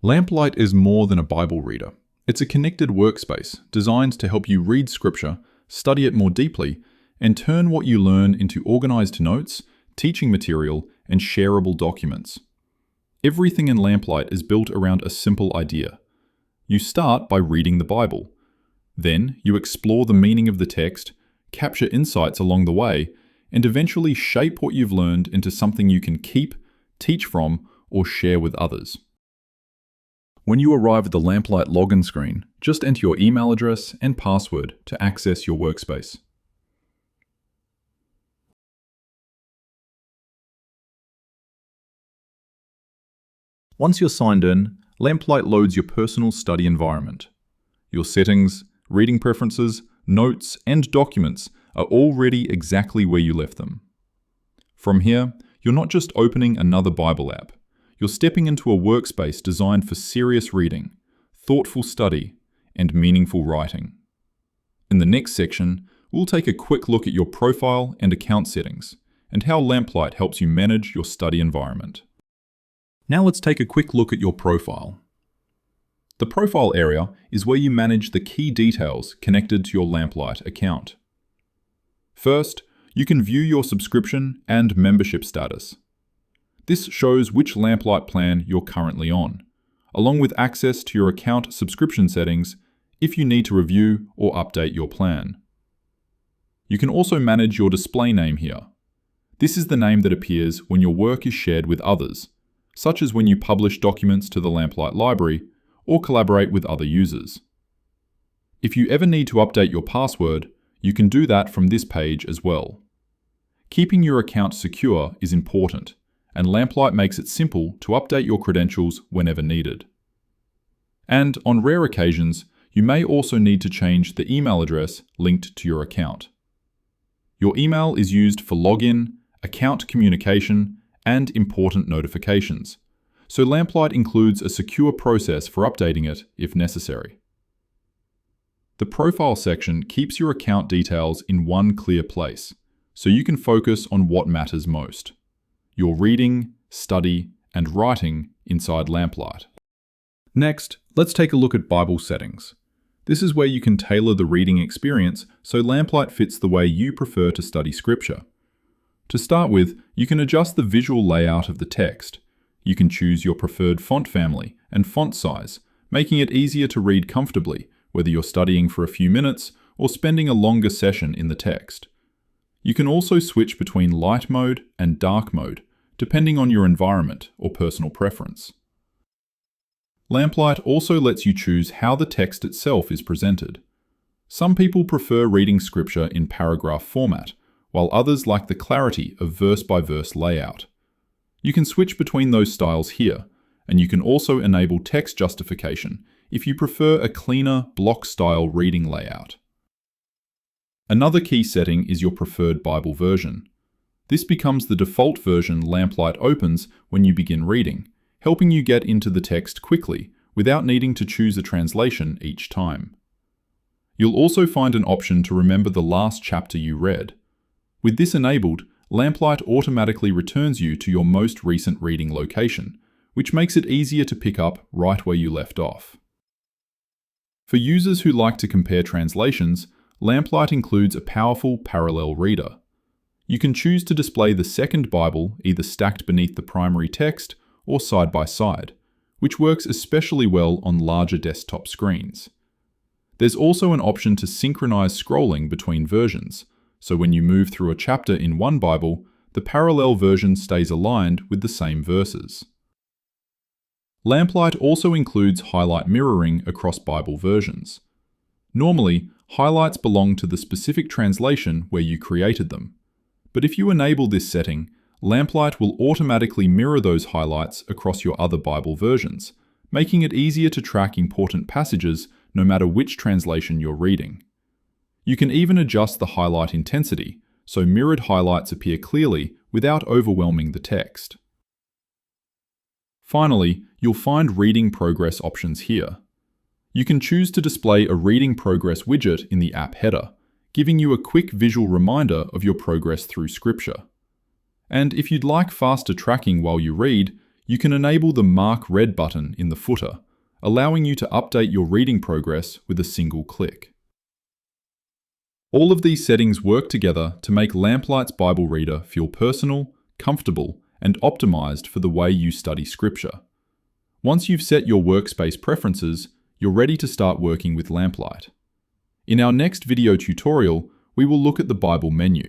Lamplight is more than a Bible reader. It's a connected workspace designed to help you read Scripture, study it more deeply, and turn what you learn into organized notes, teaching material, and shareable documents. Everything in Lamplight is built around a simple idea. You start by reading the Bible. Then you explore the meaning of the text, capture insights along the way, and eventually shape what you've learned into something you can keep, teach from, or share with others. When you arrive at the Lamplight login screen, just enter your email address and password to access your workspace. Once you're signed in, Lamplight loads your personal study environment. Your settings, reading preferences, notes, and documents are all ready exactly where you left them. From here, you're not just opening another Bible app. You're stepping into a workspace designed for serious reading, thoughtful study, and meaningful writing. In the next section, we'll take a quick look at your profile and account settings, and how Lamplight helps you manage your study environment. Now let's take a quick look at your profile. The profile area is where you manage the key details connected to your Lamplight account. First, you can view your subscription and membership status. This shows which Lamplight plan you're currently on, along with access to your account subscription settings if you need to review or update your plan. You can also manage your display name here. This is the name that appears when your work is shared with others, such as when you publish documents to the Lamplight library or collaborate with other users. If you ever need to update your password, you can do that from this page as well. Keeping your account secure is important, and Lamplight makes it simple to update your credentials whenever needed. And on rare occasions, you may also need to change the email address linked to your account. Your email is used for login, account communication, and important notifications, so Lamplight includes a secure process for updating it if necessary. The profile section keeps your account details in one clear place, so you can focus on what matters most: your reading, study, and writing inside Lamplight. Next, let's take a look at Bible settings. This is where you can tailor the reading experience so Lamplight fits the way you prefer to study Scripture. To start with, you can adjust the visual layout of the text. You can choose your preferred font family and font size, making it easier to read comfortably, whether you're studying for a few minutes or spending a longer session in the text. You can also switch between light mode and dark mode, depending on your environment or personal preference. Lamplight also lets you choose how the text itself is presented. Some people prefer reading Scripture in paragraph format, while others like the clarity of verse-by-verse layout. You can switch between those styles here, and you can also enable text justification if you prefer a cleaner, block-style reading layout. Another key setting is your preferred Bible version. This becomes the default version Lamplight opens when you begin reading, helping you get into the text quickly without needing to choose a translation each time. You'll also find an option to remember the last chapter you read. With this enabled, Lamplight automatically returns you to your most recent reading location, which makes it easier to pick up right where you left off. For users who like to compare translations, Lamplight includes a powerful parallel reader. You can choose to display the second Bible either stacked beneath the primary text or side by side, which works especially well on larger desktop screens. There's also an option to synchronize scrolling between versions, so when you move through a chapter in one Bible, the parallel version stays aligned with the same verses. Lamplight also includes highlight mirroring across Bible versions. Normally, highlights belong to the specific translation where you created them, but if you enable this setting, Lamplight will automatically mirror those highlights across your other Bible versions, making it easier to track important passages no matter which translation you're reading. You can even adjust the highlight intensity, so mirrored highlights appear clearly without overwhelming the text. Finally, you'll find reading progress options here. You can choose to display a reading progress widget in the app header, giving you a quick visual reminder of your progress through Scripture. And if you'd like faster tracking while you read, you can enable the Mark Read button in the footer, allowing you to update your reading progress with a single click. All of these settings work together to make Lamplight's Bible Reader feel personal, comfortable, and optimized for the way you study Scripture. Once you've set your workspace preferences, you're ready to start working with Lamplight. In our next video tutorial, we will look at the Bible menu.